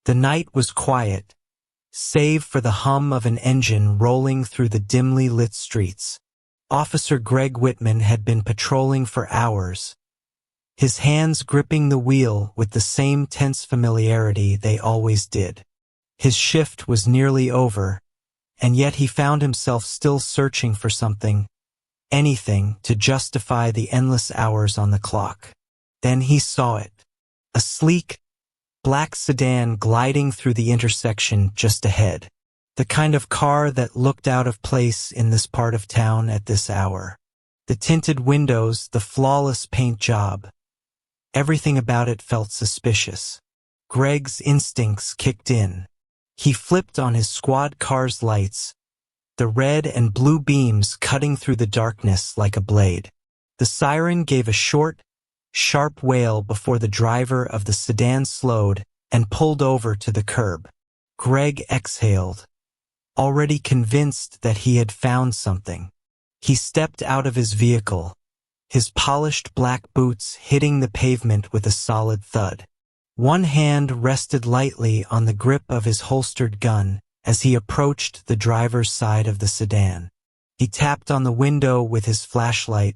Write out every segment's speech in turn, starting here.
The night was quiet, save for the hum of an engine rolling through the dimly lit streets. Officer Greg Whitman had been patrolling for hours, his hands gripping the wheel with the same tense familiarity they always did. His shift was nearly over, and yet he found himself still searching for something, anything, to justify the endless hours on the clock. Then he saw it. A sleek, black sedan gliding through the intersection just ahead. The kind of car that looked out of place in this part of town at this hour. The tinted windows, the flawless paint job. Everything about it felt suspicious. Greg's instincts kicked in. He flipped on his squad car's lights, the red and blue beams cutting through the darkness like a blade. The siren gave a short, sharp wail before the driver of the sedan slowed and pulled over to the curb. Greg exhaled, already convinced that he had found something. He stepped out of his vehicle, his polished black boots hitting the pavement with a solid thud. One hand rested lightly on the grip of his holstered gun as he approached the driver's side of the sedan. He tapped on the window with his flashlight,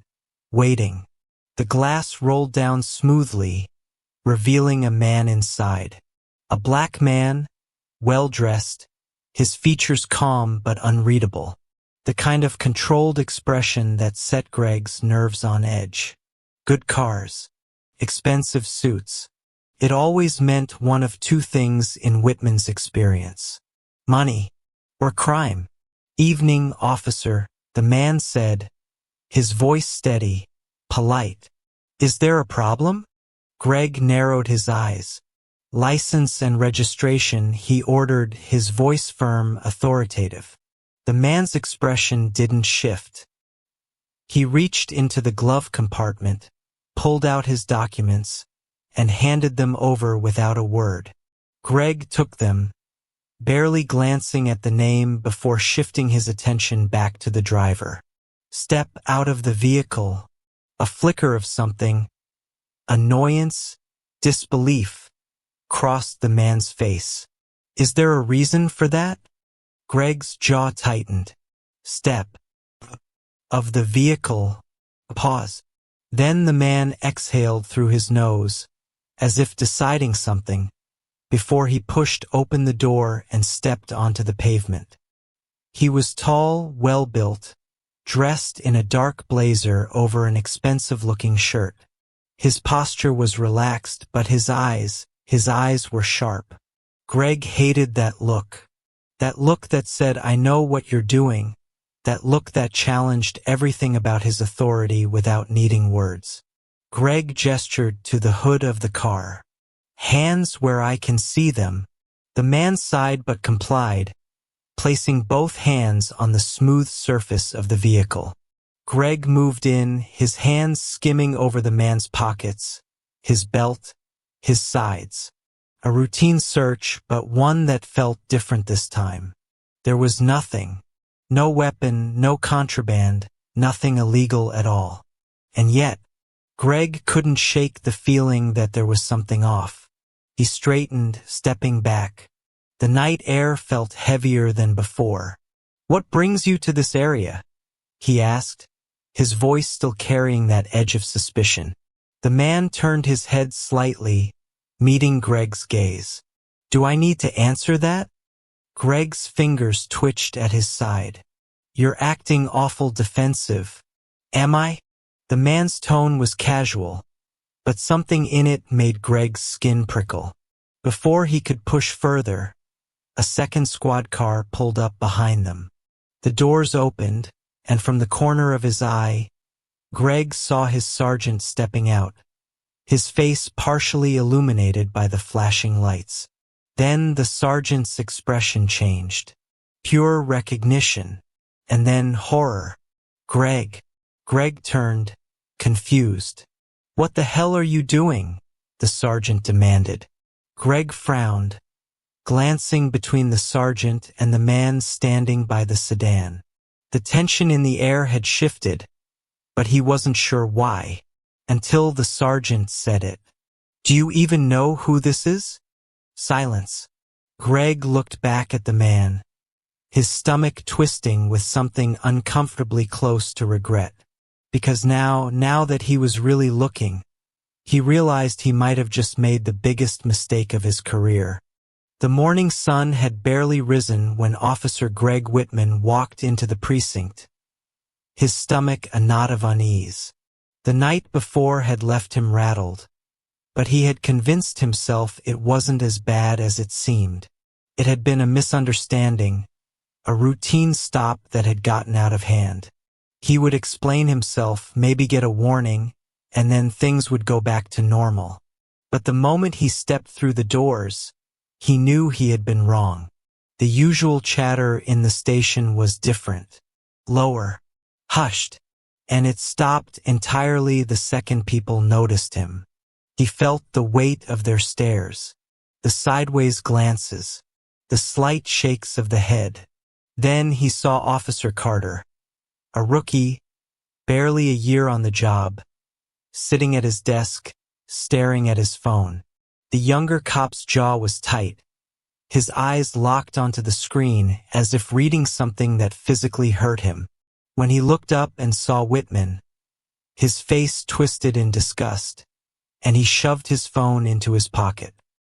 waiting. The glass rolled down smoothly, revealing a man inside. A black man, well-dressed, his features calm but unreadable. The kind of controlled expression that set Greg's nerves on edge. Good cars. Expensive suits. It always meant one of two things in Whitman's experience. Money or crime. "Evening, officer," the man said, his voice steady, polite. "Is there a problem?" Greg narrowed his eyes. "License and registration," he ordered, his voice firm, authoritative. The man's expression didn't shift. He reached into the glove compartment, pulled out his documents, and handed them over without a word. Greg took them, barely glancing at the name before shifting his attention back to the driver. "Step out of the vehicle." A flicker of something, annoyance, disbelief, crossed the man's face. "Is there a reason for that?" Greg's jaw tightened. "Step of the vehicle." Pause. Then the man exhaled through his nose, as if deciding something, before he pushed open the door and stepped onto the pavement. He was tall, well-built, dressed in a dark blazer over an expensive-looking shirt. His posture was relaxed, but his eyes were sharp. Greg hated that look. That look that said, "I know what you're doing." That look that challenged everything about his authority without needing words. Greg gestured to the hood of the car. "Hands where I can see them." The man sighed but complied, placing both hands on the smooth surface of the vehicle. Greg moved in, his hands skimming over the man's pockets, his belt, his sides. A routine search, but one that felt different this time. There was nothing. No weapon, no contraband, nothing illegal at all. And yet, Greg couldn't shake the feeling that there was something off. He straightened, stepping back. The night air felt heavier than before. "What brings you to this area?" he asked, his voice still carrying that edge of suspicion. The man turned his head slightly, meeting Greg's gaze. "Do I need to answer that?" Greg's fingers twitched at his side. "You're acting awful defensive." "Am I?" The man's tone was casual, but something in it made Greg's skin prickle. Before he could push further, a second squad car pulled up behind them. The doors opened, and from the corner of his eye, Greg saw his sergeant stepping out, his face partially illuminated by the flashing lights. Then the sergeant's expression changed. Pure recognition, and then horror. "Greg." Greg turned, confused. "What the hell are you doing?" the sergeant demanded. Greg frowned, glancing between the sergeant and the man standing by the sedan. The tension in the air had shifted, but he wasn't sure why, until the sergeant said it. "Do you even know who this is?" Silence. Greg looked back at the man, his stomach twisting with something uncomfortably close to regret. Because now that he was really looking, he realized he might have just made the biggest mistake of his career. The morning sun had barely risen when Officer Greg Whitman walked into the precinct, his stomach a knot of unease. The night before had left him rattled, but he had convinced himself it wasn't as bad as it seemed. It had been a misunderstanding, a routine stop that had gotten out of hand. He would explain himself, maybe get a warning, and then things would go back to normal. But the moment he stepped through the doors, he knew he had been wrong. The usual chatter in the station was different, lower, hushed, and it stopped entirely the second people noticed him. He felt the weight of their stares, the sideways glances, the slight shakes of the head. Then he saw Officer Carter, a rookie, barely a year on the job, sitting at his desk, staring at his phone. The younger cop's jaw was tight, his eyes locked onto the screen as if reading something that physically hurt him. When he looked up and saw Whitman, his face twisted in disgust, and he shoved his phone into his pocket.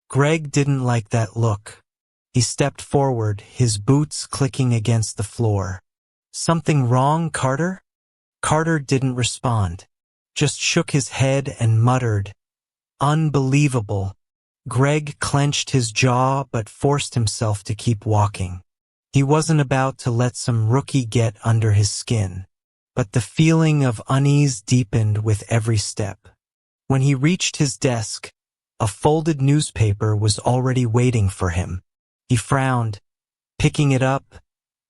Greg didn't like that look. He stepped forward, his boots clicking against the floor. "Something wrong, Carter?" Carter didn't respond, just shook his head and muttered, "Unbelievable." Greg clenched his jaw but forced himself to keep walking. He wasn't about to let some rookie get under his skin, but the feeling of unease deepened with every step. When he reached his desk, a folded newspaper was already waiting for him. He frowned, picking it up,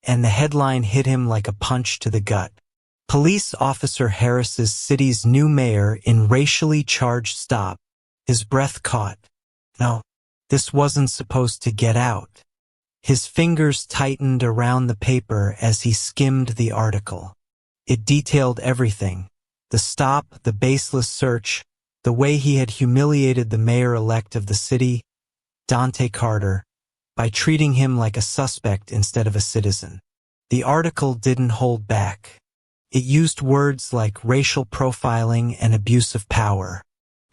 and the headline hit him like a punch to the gut. Police Officer Harasses city's new mayor in racially charged stop. His breath caught. No, this wasn't supposed to get out. His fingers tightened around the paper as he skimmed the article. It detailed everything: the stop, the baseless search, the way he had humiliated the mayor-elect of the city, Dante Carter, by treating him like a suspect instead of a citizen. The article didn't hold back. It used words like racial profiling and abuse of power.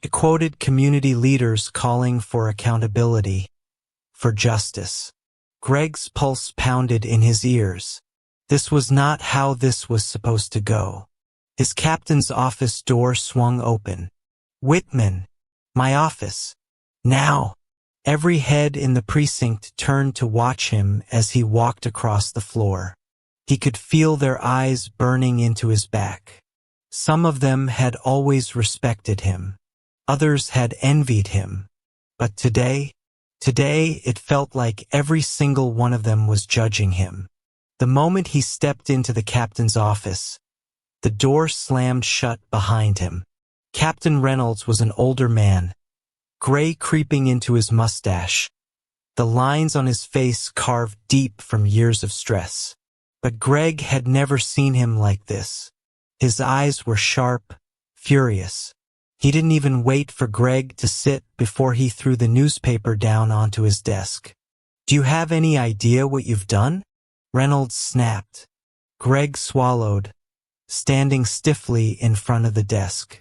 It quoted community leaders calling for accountability, for justice. Greg's pulse pounded in his ears. This was not how this was supposed to go. His captain's office door swung open. "Whitman, my office. Now." Every head in the precinct turned to watch him as he walked across the floor. He could feel their eyes burning into his back. Some of them had always respected him. Others had envied him. But today it felt like every single one of them was judging him. The moment he stepped into the captain's office, the door slammed shut behind him. Captain Reynolds was an older man, gray creeping into his mustache, the lines on his face carved deep from years of stress. But Greg had never seen him like this. His eyes were sharp, furious. He didn't even wait for Greg to sit before he threw the newspaper down onto his desk. "Do you have any idea what you've done?" Reynolds snapped. Greg swallowed, standing stiffly in front of the desk.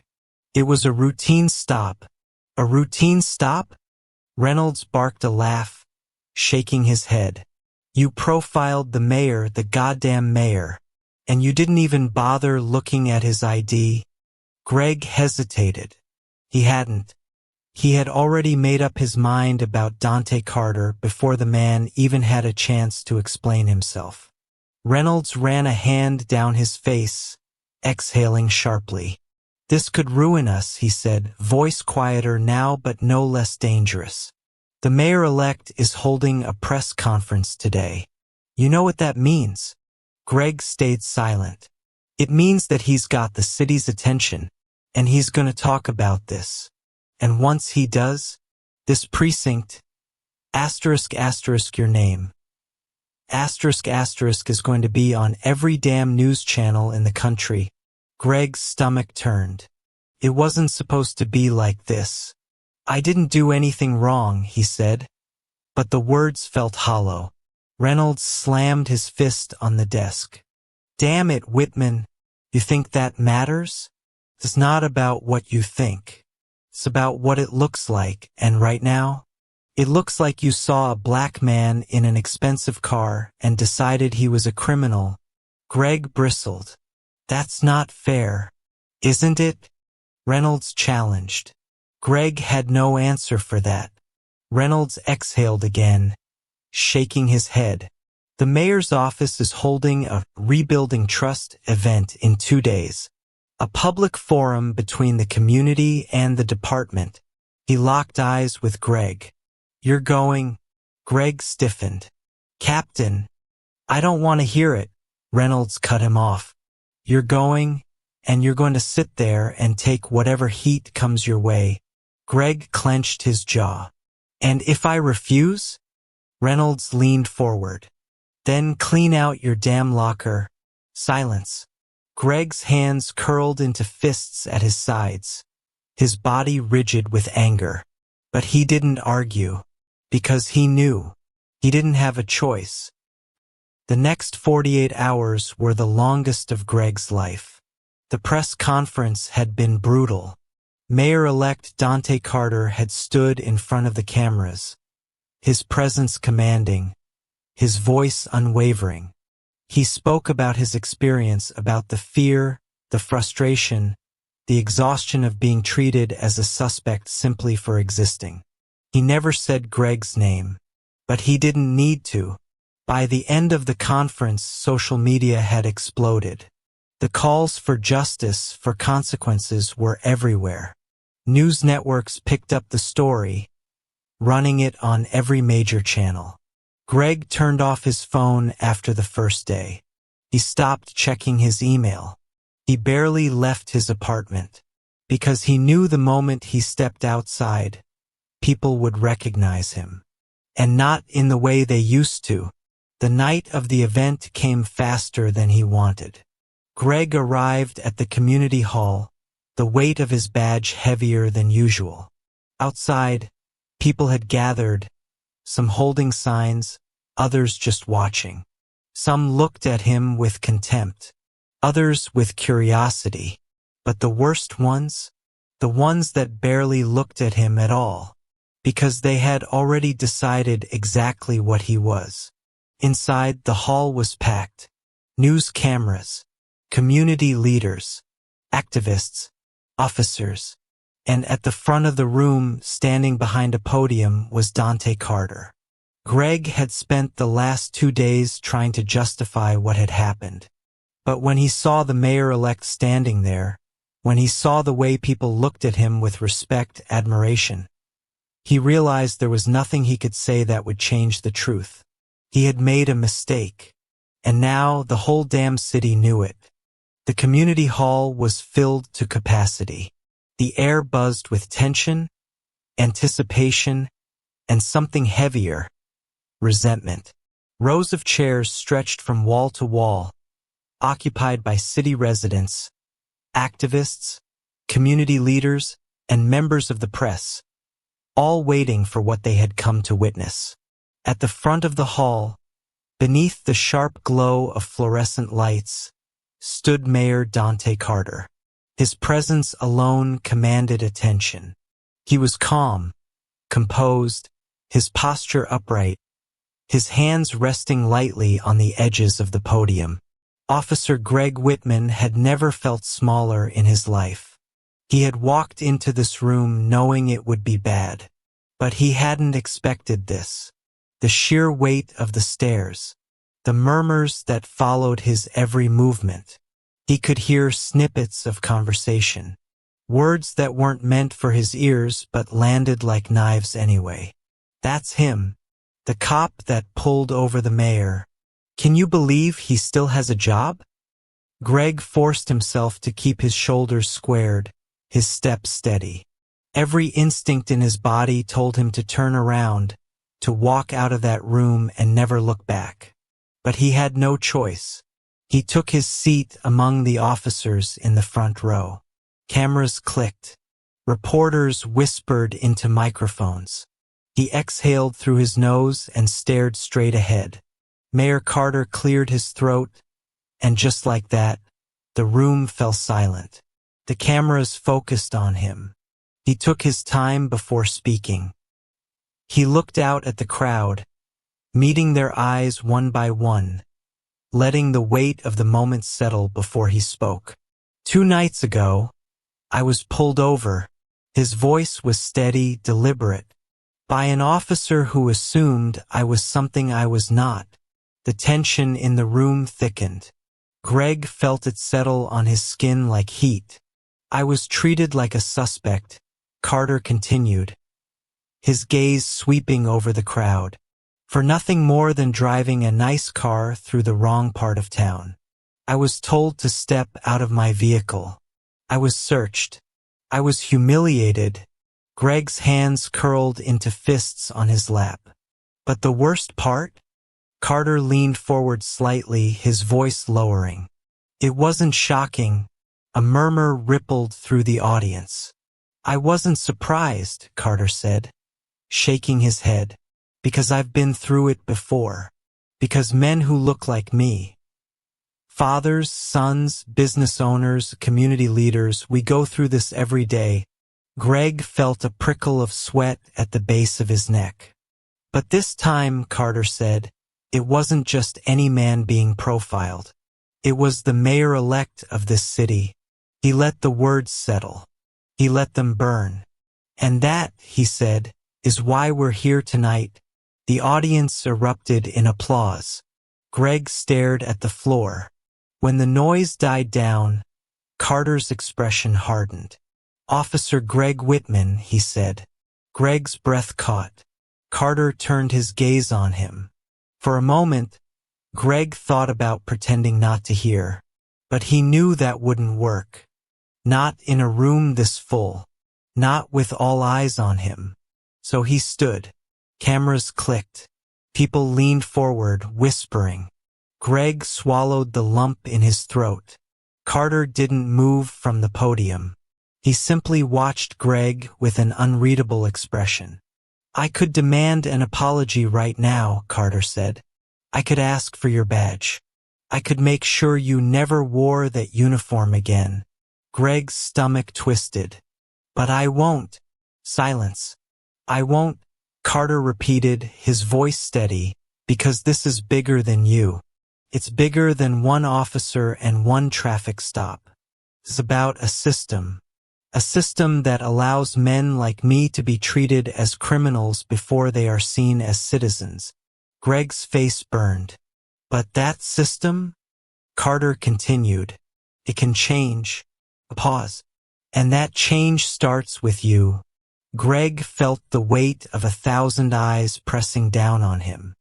"It was a routine stop." "A routine stop?" Reynolds barked a laugh, shaking his head. "You profiled the mayor, the goddamn mayor, and you didn't even bother looking at his ID." Greg hesitated. He hadn't. He had already made up his mind about Dante Carter before the man even had a chance to explain himself. Reynolds ran a hand down his face, exhaling sharply. "This could ruin us," he said, voice quieter now but no less dangerous. "The mayor-elect is holding a press conference today. You know what that means?" Greg stayed silent. "It means that he's got the city's attention, and he's going to talk about this. And once he does, this precinct, *** your name, *** is going to be on every damn news channel in the country." Greg's stomach turned. It wasn't supposed to be like this. "I didn't do anything wrong," he said. but the words felt hollow. Reynolds slammed his fist on the desk. Damn it, Whitman. You think that matters? It's not about what you think. It's about what it looks like, and right now, it looks like you saw a black man in an expensive car and decided he was a criminal. Greg bristled. That's not fair, isn't it? Reynolds challenged. Greg had no answer for that. Reynolds exhaled again, shaking his head. The mayor's office is holding a Rebuilding Trust event in 2 days. A public forum between the community and the department. He locked eyes with Greg. You're going? Greg stiffened. Captain, I don't want to hear it. Reynolds cut him off. You're going, and you're going to sit there and take whatever heat comes your way. Greg clenched his jaw. And if I refuse? Reynolds leaned forward. Then clean out your damn locker. Silence. Greg's hands curled into fists at his sides, his body rigid with anger. But he didn't argue, because he knew he didn't have a choice. The next 48 hours were the longest of Greg's life. The press conference had been brutal. Mayor-elect Dante Carter had stood in front of the cameras, his presence commanding, his voice unwavering. He spoke about his experience, about the fear, the frustration, the exhaustion of being treated as a suspect simply for existing. He never said Greg's name, but he didn't need to. By the end of the conference, social media had exploded. The calls for justice, for consequences, were everywhere. News networks picked up the story, running it on every major channel. Greg turned off his phone after the first day. He stopped checking his email. He barely left his apartment, because he knew the moment he stepped outside, people would recognize him. And not in the way they used to. The night of the event came faster than he wanted. Greg arrived at the community hall, the weight of his badge heavier than usual. Outside, people had gathered, some holding signs, others just watching. Some looked at him with contempt, others with curiosity. But the worst ones? The ones that barely looked at him at all, because they had already decided exactly what he was. Inside, the hall was packed. News cameras, community leaders, activists, officers. And at the front of the room, standing behind a podium, was Dante Carter. Greg had spent the last 2 days trying to justify what had happened. But when he saw the mayor-elect standing there, when he saw the way people looked at him with respect, admiration, he realized there was nothing he could say that would change the truth. He had made a mistake, and now the whole damn city knew it. The community hall was filled to capacity. The air buzzed with tension, anticipation, and something heavier, resentment. Rows of chairs stretched from wall to wall, occupied by city residents, activists, community leaders, and members of the press, all waiting for what they had come to witness. At the front of the hall, beneath the sharp glow of fluorescent lights, stood Mayor Dante Carter. His presence alone commanded attention. He was calm, composed, his posture upright, his hands resting lightly on the edges of the podium. Officer Greg Whitman had never felt smaller in his life. He had walked into this room knowing it would be bad. But he hadn't expected this. The sheer weight of the stairs, the murmurs that followed his every movement. He could hear snippets of conversation, words that weren't meant for his ears but landed like knives anyway. That's him, the cop that pulled over the mayor. Can you believe he still has a job? Greg forced himself to keep his shoulders squared, his step steady. Every instinct in his body told him to turn around, to walk out of that room and never look back. But he had no choice. He took his seat among the officers in the front row. Cameras clicked. Reporters whispered into microphones. He exhaled through his nose and stared straight ahead. Mayor Carter cleared his throat, and just like that, the room fell silent. The cameras focused on him. He took his time before speaking. He looked out at the crowd, meeting their eyes one by one, letting the weight of the moment settle before he spoke. 2 nights ago, I was pulled over. His voice was steady, deliberate, by an officer who assumed I was something I was not. The tension in the room thickened. Greg felt it settle on his skin like heat. I was treated like a suspect, Carter continued, his gaze sweeping over the crowd, for nothing more than driving a nice car through the wrong part of town. I was told to step out of my vehicle. I was searched. I was humiliated. Greg's hands curled into fists on his lap. But the worst part? Carter leaned forward slightly, his voice lowering. It wasn't shocking. A murmur rippled through the audience. I wasn't surprised, Carter said, shaking his head, because I've been through it before. Because men who look like me, fathers, sons, business owners, community leaders, we go through this every day. Greg felt a prickle of sweat at the base of his neck. But this time, Carter said, it wasn't just any man being profiled. It was the mayor-elect of this city. He let the words settle. He let them burn. And that, he said, is why we're here tonight. The audience erupted in applause. Greg stared at the floor. When the noise died down, Carter's expression hardened. Officer Greg Whitman, he said. Greg's breath caught. Carter turned his gaze on him. For a moment, Greg thought about pretending not to hear. But he knew that wouldn't work. Not in a room this full. Not with all eyes on him. So he stood. Cameras clicked. People leaned forward, whispering. Greg swallowed the lump in his throat. Carter didn't move from the podium. He simply watched Greg with an unreadable expression. I could demand an apology right now, Carter said. I could ask for your badge. I could make sure you never wore that uniform again. Greg's stomach twisted. But I won't. Silence. I won't, Carter repeated, his voice steady, because this is bigger than you. It's bigger than one officer and one traffic stop. It's about a system that allows men like me to be treated as criminals before they are seen as citizens. Greg's face burned. But that system? Carter continued. It can change. A pause. And that change starts with you. Greg felt the weight of 1,000 eyes pressing down on him.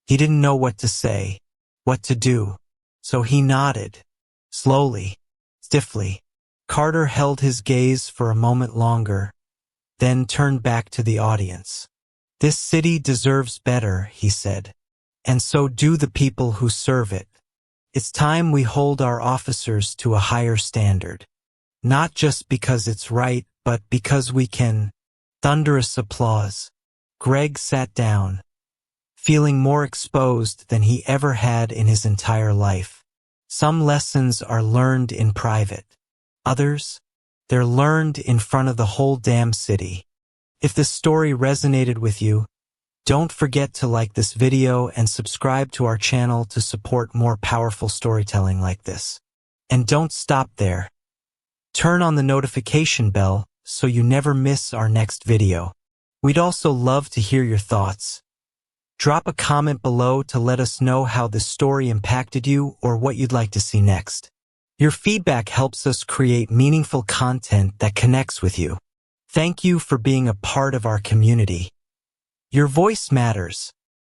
He didn't know what to say, what to do. So he nodded. Slowly, stiffly. Carter held his gaze for a moment longer, then turned back to the audience. This city deserves better, he said. And so do the people who serve it. It's time we hold our officers to a higher standard. Not just because it's right, but because we can. Thunderous applause. Greg sat down, feeling more exposed than he ever had in his entire life. Some lessons are learned in private. Others, they're learned in front of the whole damn city. If this story resonated with you, don't forget to like this video and subscribe to our channel to support more powerful storytelling like this. And don't stop there. Turn on the notification bell so you never miss our next video. We'd also love to hear your thoughts. Drop a comment below to let us know how this story impacted you or what you'd like to see next. Your feedback helps us create meaningful content that connects with you. Thank you for being a part of our community. Your voice matters.